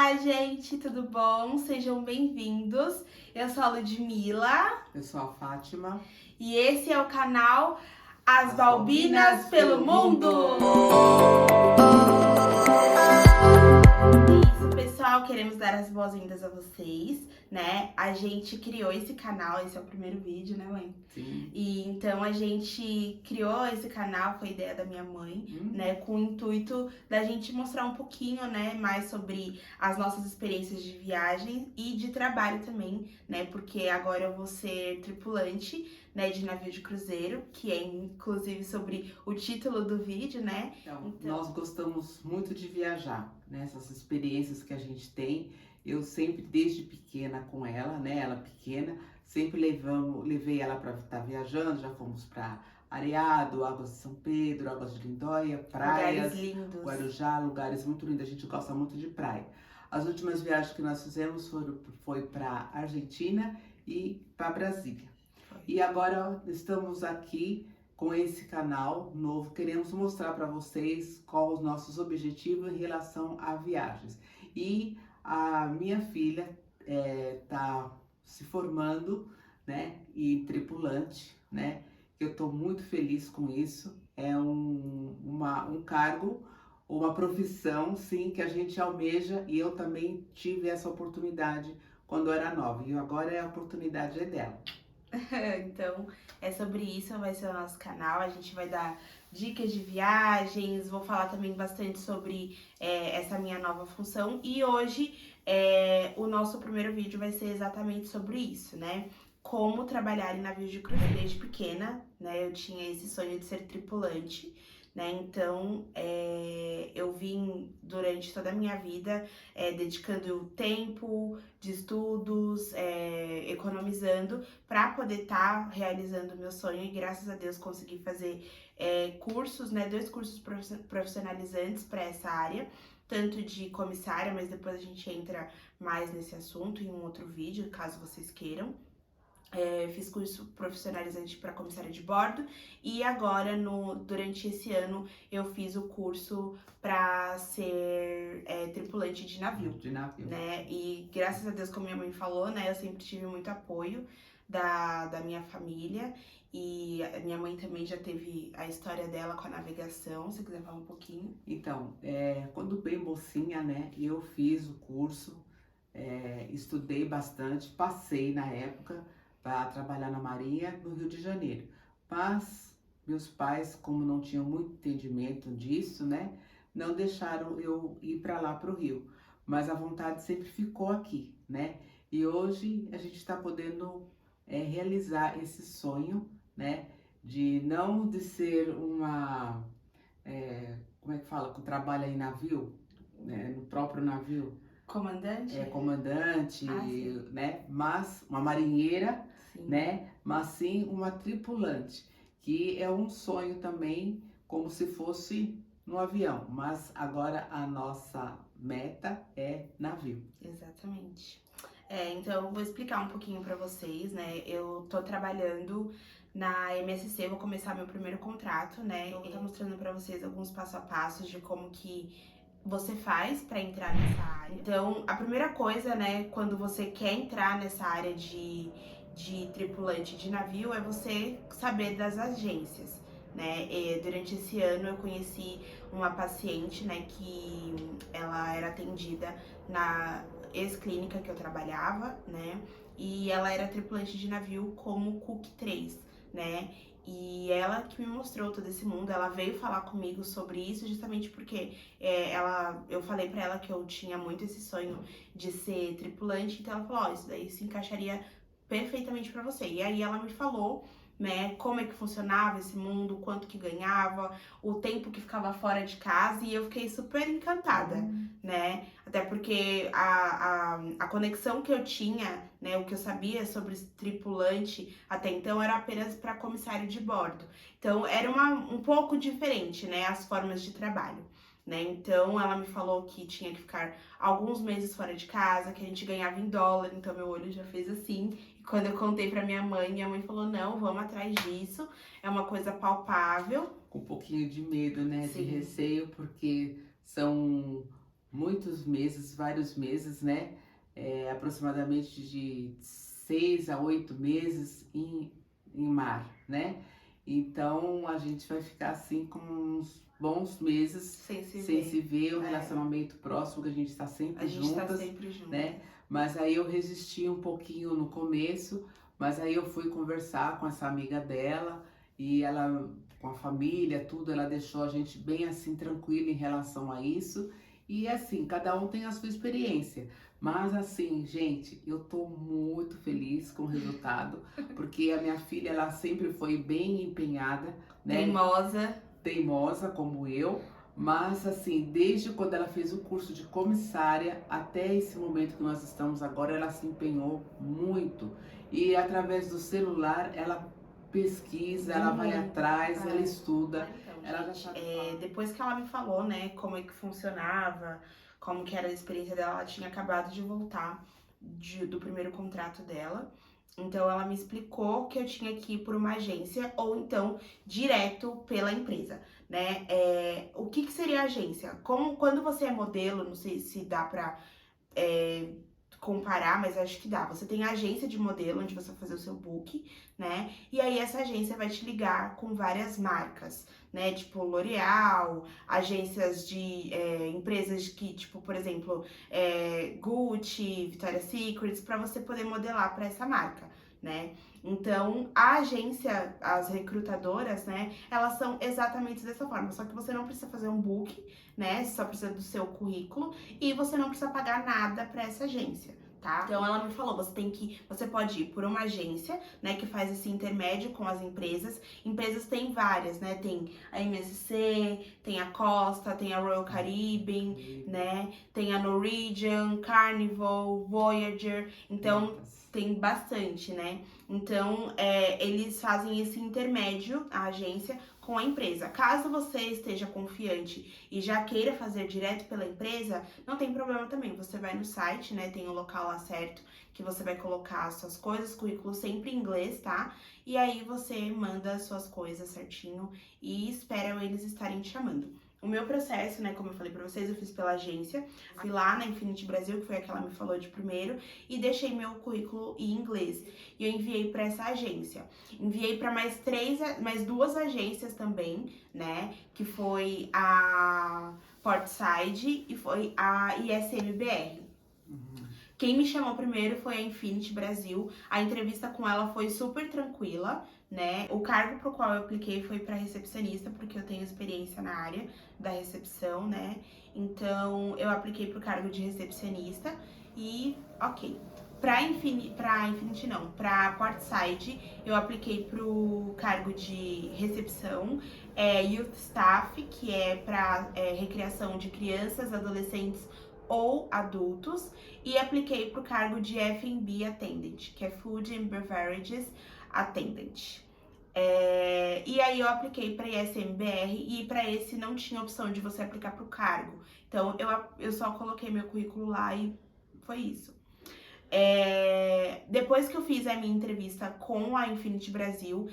Olá, gente, tudo bom? Sejam bem-vindos. Eu sou a Ludmilla Eu sou a Fátima. e esse é o canal As As Balbinas Balbinas pelo pelo Mundo. É isso, pessoal, queremos dar as boas-vindas a vocês, né? A gente criou esse canal, esse é o primeiro vídeo, né, mãe? Sim. E então a gente criou esse canal, foi ideia da minha mãe, né, com o intuito da gente mostrar um pouquinho, né, mais sobre as nossas experiências de viagem e de trabalho também, né, porque agora eu vou ser tripulante, né, de navio de cruzeiro, que é inclusive sobre o título do vídeo, né? Então, nós gostamos muito de viajar, né? Essas experiências que a gente tem. Eu sempre, desde pequena com ela, né? Ela pequena, sempre levei ela para estar viajando. Já fomos para Areado, Águas de São Pedro, Águas de Lindóia, praias, Lugares lindos. Guarujá, lugares muito lindos. A gente gosta muito de praia. As últimas viagens que nós fizemos foi para Argentina e para Brasília. E agora estamos aqui com esse canal novo, queremos mostrar para vocês quais os nossos objetivos em relação a viagens. E a minha filha está se formando, né, e tripulante, né, eu estou muito feliz com isso. É um cargo, uma profissão, sim, que a gente almeja, e eu também tive essa oportunidade quando eu era nova, e agora a oportunidade é dela. Então, é sobre isso, vai ser o nosso canal. A gente vai dar dicas de viagens, vou falar também bastante sobre essa minha nova função. E hoje, o nosso primeiro vídeo vai ser exatamente sobre isso, né? Como trabalhar em navios de cruzeiro desde pequena, né? Eu tinha esse sonho de ser tripulante, né? Então, eu vim durante toda a minha vida dedicando tempo de estudos, economizando para poder estar realizando o meu sonho, e graças a Deus consegui fazer cursos, né? 2 cursos profissionalizantes para essa área, tanto de comissária, mas depois a gente entra mais nesse assunto em um outro vídeo, caso vocês queiram. Fiz curso profissionalizante para comissária de bordo, e agora durante esse ano eu fiz o curso para ser tripulante de navio, né? E graças a Deus, como minha mãe falou, né, eu sempre tive muito apoio da minha família, e a minha mãe também já teve a história dela com a navegação. Se você quiser falar um pouquinho. Então, quando bem mocinha, né, eu fiz o curso, estudei bastante, passei na época para trabalhar na Marinha no Rio de Janeiro. Mas meus pais, como não tinham muito entendimento disso, né, não deixaram eu ir para lá para o Rio. Mas a vontade sempre ficou aqui, né? E hoje a gente está podendo realizar esse sonho, né, de ser uma como é que fala, que trabalha em navio, né, no próprio navio. Comandante? Comandante, sim. né, mas uma marinheira, Sim. né, mas sim uma tripulante, que é um sonho também, como se fosse no avião, mas agora a nossa meta é navio. Exatamente. Então eu vou explicar um pouquinho pra vocês, né? Eu tô trabalhando na MSC, vou começar meu primeiro contrato, né? Eu vou estar mostrando pra vocês alguns passo a passos de como que você faz pra entrar nessa área. Então, a primeira coisa, né, quando você quer entrar nessa área de tripulante de navio, é você saber das agências, né? Durante esse ano eu conheci uma paciente, né, que ela era atendida na ex-clínica que eu trabalhava, né? E ela era tripulante de navio como Cook 3, né? E ela que me mostrou todo esse mundo, ela veio falar comigo sobre isso justamente porque eu falei pra ela que eu tinha muito esse sonho de ser tripulante, então ela falou, isso daí se encaixaria perfeitamente pra você. E aí ela me falou, né, como é que funcionava esse mundo, quanto que ganhava, o tempo que ficava fora de casa, e eu fiquei super encantada, né? Até porque a conexão que eu tinha, né, o que eu sabia sobre tripulante até então era apenas para comissário de bordo. Então era um pouco diferente, né, as formas de trabalho. Né? Então ela me falou que tinha que ficar alguns meses fora de casa, que a gente ganhava em dólar, então meu olho já fez assim. E quando eu contei pra minha mãe falou, não, vamos atrás disso, é uma coisa palpável. Com um pouquinho de medo, né, Sim. de receio, porque são muitos meses, vários meses, né? Aproximadamente de 6 a 8 meses em mar, né? Então a gente vai ficar assim com uns bons meses sem se ver, um relacionamento próximo, que a gente está sempre juntas, né? Mas aí eu resisti um pouquinho no começo, mas aí eu fui conversar com essa amiga dela e ela, com a família, tudo, ela deixou a gente bem assim tranquila em relação a isso. E assim, cada um tem a sua experiência. Mas assim, gente, eu tô muito feliz com o resultado, porque a minha filha, ela sempre foi bem empenhada, né? Teimosa como eu, mas assim, desde quando ela fez o curso de comissária até esse momento que nós estamos agora, ela se empenhou muito. E através do celular, ela pesquisa, ela vai atrás, ela estuda. Ela já sabe depois que ela me falou, né, como é que funcionava, como que era a experiência dela, ela tinha acabado de voltar do primeiro contrato dela. Então ela me explicou que eu tinha que ir por uma agência ou então direto pela empresa, né? O que seria a agência? Quando você é modelo, não sei se dá pra comparar, mas acho que dá. Você tem a agência de modelo, onde você vai fazer o seu book, né? E aí essa agência vai te ligar com várias marcas, né? Tipo L'Oréal, agências de empresas que, tipo, por exemplo, Gucci, Victoria's Secret, para você poder modelar para essa marca, né? Então, a agência, as recrutadoras, né, elas são exatamente dessa forma, só que você não precisa fazer um book, né, só precisa do seu currículo e você não precisa pagar nada para essa agência. Tá? Então ela me falou, você pode ir por uma agência, né, que faz esse intermédio com as empresas. Empresas tem várias, né? Tem a MSC, tem a Costa, tem a Royal Caribbean, né? Tem a Norwegian, Carnival, Voyager. Então tem bastante, né? Então eles fazem esse intermédio, a agência, com a empresa. Caso você esteja confiante e já queira fazer direto pela empresa, não tem problema também. Você vai no site, né? Tem o local lá certo que você vai colocar as suas coisas, currículo sempre em inglês, tá? E aí você manda as suas coisas certinho e espera eles estarem te chamando. O meu processo, né, como eu falei pra vocês, eu fiz pela agência, fui lá na Infinity Brasil, que foi a que ela me falou de primeiro, e deixei meu currículo em inglês. E eu enviei para essa agência. Enviei para mais duas agências também, né, que foi a Portside e foi a ISMBR. Quem me chamou primeiro foi a Infinity Brasil. A entrevista com ela foi super tranquila, né? O cargo pro qual eu apliquei foi para recepcionista, porque eu tenho experiência na área da recepção, né? Então, eu apliquei pro cargo de recepcionista e ok. Pra Portside, eu apliquei pro cargo de recepção, Youth Staff, que é para recriação de crianças, adolescentes ou adultos, e apliquei para o cargo de F&B Attendant, que é Food and Beverages Attendant. E aí eu apliquei para ISMBR e para esse não tinha opção de você aplicar para o cargo. Então eu só coloquei meu currículo lá e foi isso. Depois que eu fiz a minha entrevista com a Infinity Brasil,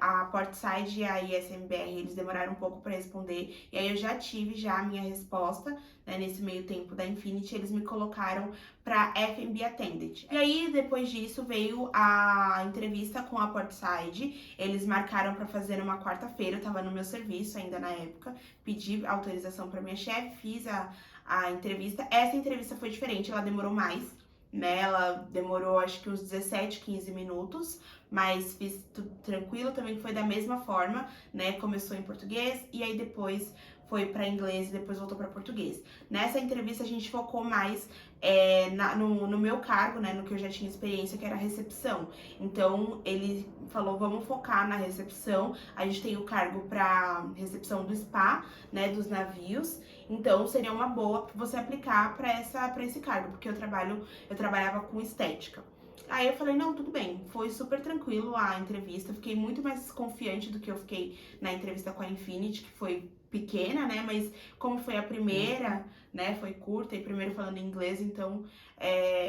a Portside e a ISMBR, eles demoraram um pouco para responder, e aí eu já tive a minha resposta, né, nesse meio tempo da Infinity, eles me colocaram para F&B Attendant. E aí, depois disso, veio a entrevista com a Portside, eles marcaram para fazer numa quarta-feira, eu tava no meu serviço ainda na época, pedi autorização para minha chefe, fiz a entrevista. Essa entrevista foi diferente, ela demorou mais, né, ela demorou acho que uns 17, 15 minutos, mas fiz tudo tranquilo, também foi da mesma forma, né, começou em português e aí depois foi para inglês e depois voltou para português. Nessa entrevista a gente focou mais no meu cargo, né, no que eu já tinha experiência, que era a recepção. Então ele falou, vamos focar na recepção, a gente tem o cargo para recepção do spa, né, dos navios, então seria uma boa você aplicar para esse cargo, porque eu trabalhava com estética. Aí eu falei, não, tudo bem, foi super tranquilo a entrevista, fiquei muito mais confiante do que eu fiquei na entrevista com a Infinity, que foi pequena, né, mas como foi a primeira, né, foi curta e primeiro falando em inglês, então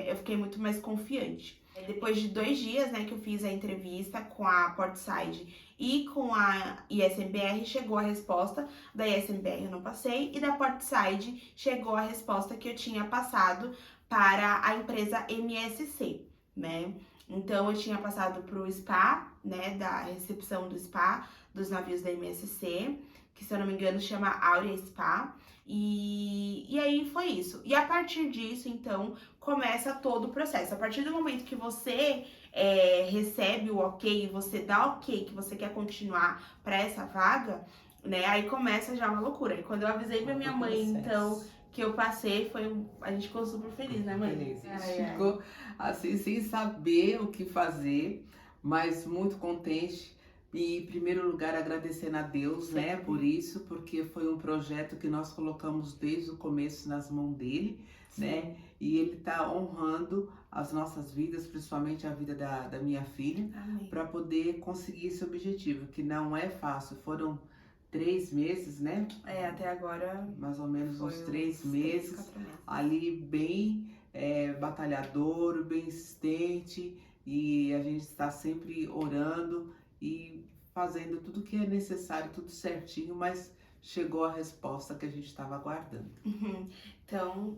eu fiquei muito mais confiante. Depois de 2 dias, né, que eu fiz a entrevista com a Portside e com a ISMBR, chegou a resposta. Da ISMBR eu não passei, e da Portside chegou a resposta que eu tinha passado para a empresa MSC, né? Então eu tinha passado para o SPA, né, da recepção do SPA, dos navios da MSC, que se eu não me engano chama Aurea SPA. E aí foi isso. E a partir disso, então, começa todo o processo. A partir do momento que você recebe o ok, você dá ok que você quer continuar para essa vaga, né? Aí começa já uma loucura. E quando eu avisei pra minha mãe, então, que eu passei, a gente ficou super feliz, né, mãe? Feliz. A gente ficou assim, sem saber o que fazer, mas muito contente. E, em primeiro lugar, agradecendo a Deus, né, por isso, porque foi um projeto que nós colocamos desde o começo nas mãos dele, né, e ele tá honrando as nossas vidas, principalmente a vida da minha filha, para poder conseguir esse objetivo, que não é fácil. Foram 3 meses, né? Até agora. Mais ou menos uns 3 meses, 4 meses, ali bem batalhador, bem insistente, e a gente está sempre orando e fazendo tudo que é necessário, tudo certinho, mas chegou a resposta que a gente estava aguardando. Então,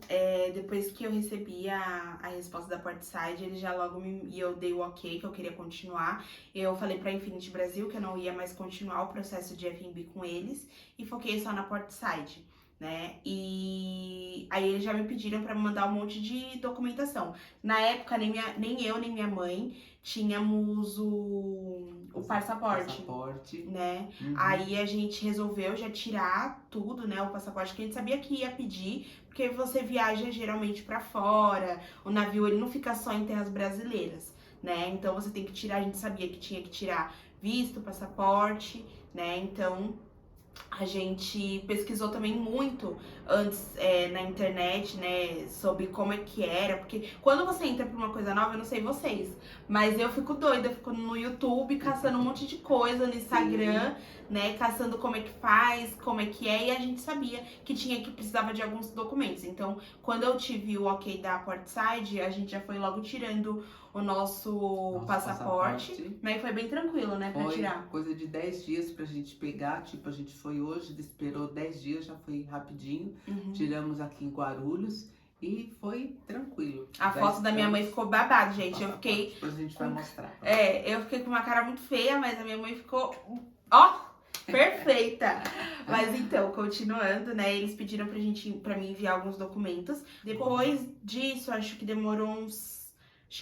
depois que eu recebi a resposta da Portside, ele já logo e eu dei o ok, que eu queria continuar. Eu falei pra Infinity Brasil que eu não ia mais continuar o processo de F&B com eles e foquei só na Portside, né? E aí eles já me pediram pra mandar um monte de documentação. Na época, nem eu, nem minha mãe tínhamos o passaporte, né? Aí a gente resolveu já tirar tudo, né? O passaporte que a gente sabia que ia pedir, porque você viaja geralmente pra fora, o navio ele não fica só em terras brasileiras, né? Então você tem que tirar, a gente sabia que tinha que tirar visto, passaporte, né? Então a gente pesquisou também muito antes na internet, né, sobre como é que era, porque quando você entra pra uma coisa nova, eu não sei vocês, mas eu fico doida, eu fico no YouTube caçando um monte de coisa, no Instagram, né, caçando como é que faz, como é que é, e a gente sabia que precisava de alguns documentos. Então, quando eu tive o ok da Portside, a gente já foi logo tirando o nosso passaporte, mas foi bem tranquilo, né, pra tirar. Foi coisa de 10 dias pra gente pegar, tipo, a gente foi hoje, esperou 10 dias, já foi rapidinho, tiramos aqui em Guarulhos e foi tranquilo. A foto da minha mãe ficou babado, gente, eu fiquei... Depois a gente vai mostrar. Eu fiquei com uma cara muito feia, mas a minha mãe ficou, ó, perfeita. Mas então, continuando, né, eles pediram pra mim enviar alguns documentos. Depois disso, acho que demorou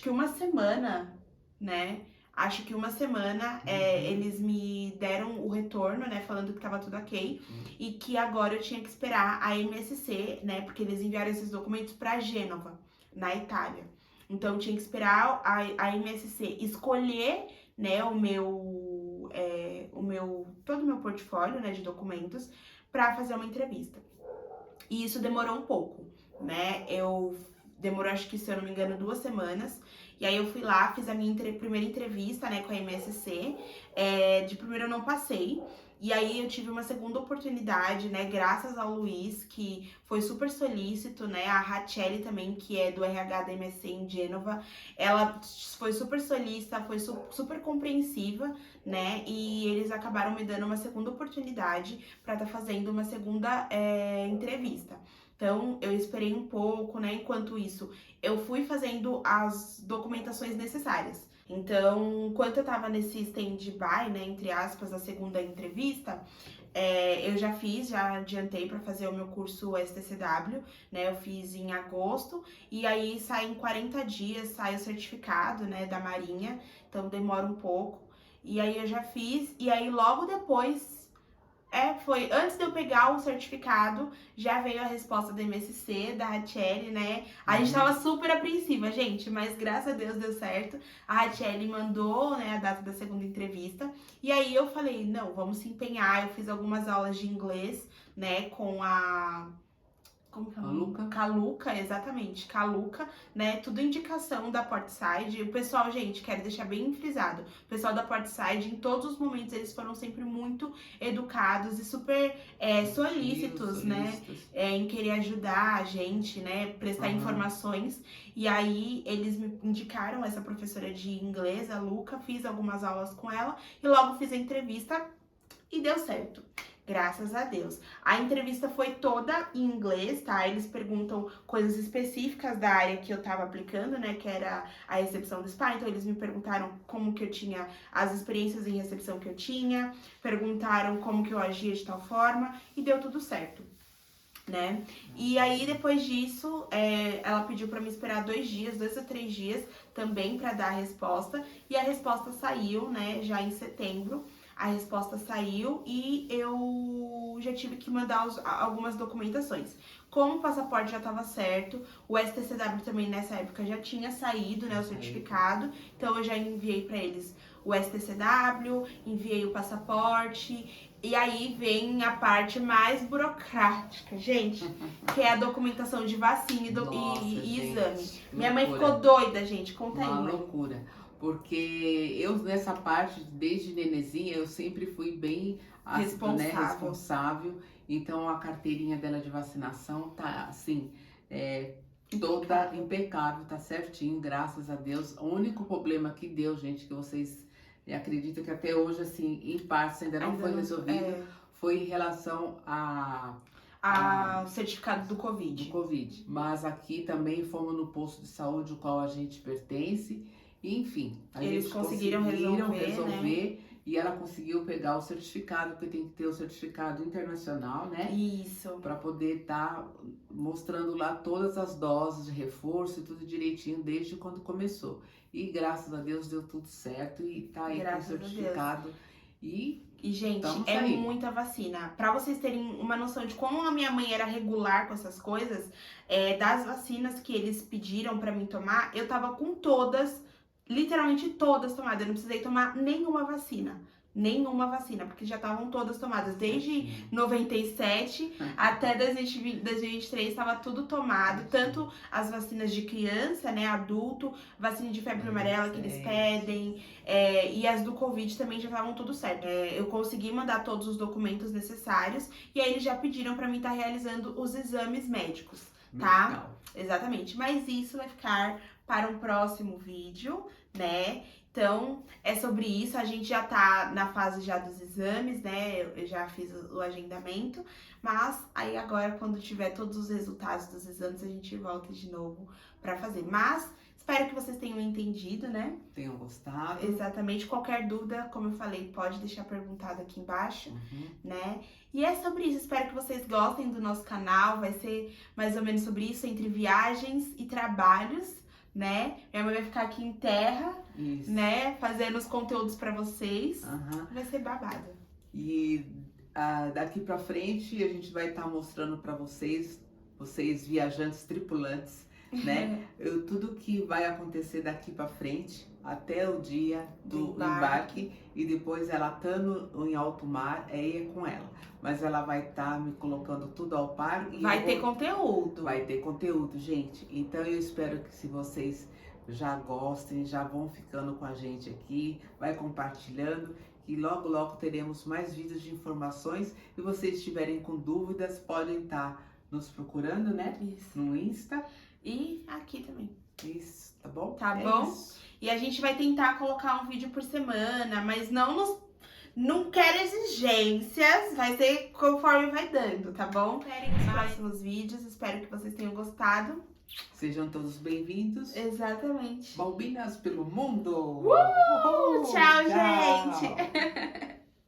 uma semana, né? Acho que uma semana eles me deram o retorno, né? Falando que tava tudo ok. E que agora eu tinha que esperar a MSC, né? Porque eles enviaram esses documentos pra Gênova, na Itália. Então eu tinha que esperar a MSC escolher, né, todo o meu portfólio, né, de documentos pra fazer uma entrevista. E isso demorou um pouco, né? Demorou, acho que, se eu não me engano, 2 semanas. E aí eu fui lá, fiz a minha primeira entrevista, né, com a MSC. De primeiro eu não passei. E aí eu tive uma segunda oportunidade, né, graças ao Luiz, que foi super solícito, né, a Racheli também, que é do RH da MSC em Gênova. Ela foi super solícita, foi super compreensiva, né, e eles acabaram me dando uma segunda oportunidade pra estar fazendo uma segunda entrevista. Então, eu esperei um pouco, né? Enquanto isso, eu fui fazendo as documentações necessárias. Então, enquanto eu tava nesse stand-by, né, entre aspas, da segunda entrevista, eu já adiantei para fazer o meu curso STCW, né? Eu fiz em agosto e aí sai em 40 dias, sai o certificado, né, da Marinha. Então, demora um pouco. E aí eu já fiz, e aí logo depois... foi antes de eu pegar o certificado, já veio a resposta da MSC, da Racheli, né? A gente tava super apreensiva, gente, mas graças a Deus deu certo. A Racheli mandou, né, a data da segunda entrevista. E aí eu falei, não, vamos se empenhar. Eu fiz algumas aulas de inglês, né, com a Como que é? Caluca. Caluca, exatamente. Caluca, né? Tudo indicação da Portside. O pessoal, gente, quero deixar bem frisado. O pessoal da Portside, em todos os momentos, eles foram sempre muito educados e super solícitos, né? Em querer ajudar a gente, né? Prestar informações. E aí, eles me indicaram essa professora de inglês, a Luca. Fiz algumas aulas com ela e logo fiz a entrevista e deu certo. Graças a Deus. A entrevista foi toda em inglês, tá? Eles perguntam coisas específicas da área que eu tava aplicando, né? Que era a recepção do spa. Então, eles me perguntaram como que eu tinha as experiências em recepção que eu tinha. Perguntaram como que eu agia de tal forma. E deu tudo certo, né? E aí, depois disso, ela pediu pra me esperar 2 a 3 dias também pra dar a resposta. E a resposta saiu, né? Já em setembro. A resposta saiu e eu já tive que mandar algumas documentações. Como o passaporte já estava certo, o STCW também nessa época já tinha saído, né, o certificado. Então eu já enviei para eles o STCW, enviei o passaporte. E aí vem a parte mais burocrática, gente, que é a documentação de vacina e exame. Minha mãe ficou doida, gente. Conta aí, mãe. Uma loucura. Porque eu, nessa parte, desde nenezinha, eu sempre fui bem responsável. Então, a carteirinha dela de vacinação tá, assim, toda impecável, tá certinho, graças a Deus. O único problema que deu, gente, que vocês acreditam que até hoje, assim, em partes ainda não foi resolvido, foi em relação ao certificado do Covid. Mas aqui também fomos no posto de saúde, o qual a gente pertence. Enfim, eles conseguiram resolver, né? E ela conseguiu pegar o certificado, porque tem que ter o certificado internacional, né? Isso. Para poder estar mostrando lá todas as doses de reforço e tudo direitinho desde quando começou. E graças a Deus deu tudo certo e tá aí com o certificado. E gente, é muita vacina. Pra vocês terem uma noção de como a minha mãe era regular com essas coisas, das vacinas que eles pediram pra mim tomar, eu tava com todas, literalmente todas tomadas. Eu não precisei tomar nenhuma vacina. Porque já estavam todas tomadas. Desde 97 até 2023 estava tudo tomado. Tanto as vacinas de criança, né, adulto, vacina de febre amarela que eles pedem, e as do Covid também já estavam tudo certo. Eu consegui mandar todos os documentos necessários e aí eles já pediram para mim estar realizando os exames médicos, tá? Medical. Exatamente. Mas isso vai ficar para um próximo vídeo, né? Então, é sobre isso, a gente já tá na fase já dos exames, né, eu já fiz o agendamento, mas aí agora, quando tiver todos os resultados dos exames, a gente volta de novo pra fazer. Mas, espero que vocês tenham entendido, né? Tenham gostado. Exatamente, qualquer dúvida, como eu falei, pode deixar perguntado aqui embaixo, né? E é sobre isso, espero que vocês gostem do nosso canal, vai ser mais ou menos sobre isso, entre viagens e trabalhos, né? Minha mãe vai ficar aqui em terra, né? Fazendo os conteúdos pra vocês. Vai ser babado. E daqui pra frente a gente vai estar mostrando pra vocês viajantes tripulantes, né? Tudo que vai acontecer daqui pra frente até o dia do embarque e depois ela estando em alto mar, é com ela. Mas ela vai estar me colocando tudo ao par. E vai ter conteúdo. Vai ter conteúdo, gente. Então eu espero que se vocês já gostem, já vão ficando com a gente aqui, vai compartilhando, que logo logo teremos mais vídeos de informações. E vocês estiverem com dúvidas, podem estar nos procurando, né? Isso. No Insta. E aqui também. Isso, tá bom? Tá bom? Isso. E a gente vai tentar colocar um vídeo por semana, mas não quero exigências, vai ser conforme vai dando, tá bom? Esperem os próximos vídeos, espero que vocês tenham gostado. Sejam todos bem-vindos. Exatamente. Balbinas pelo mundo! Tchau, gente!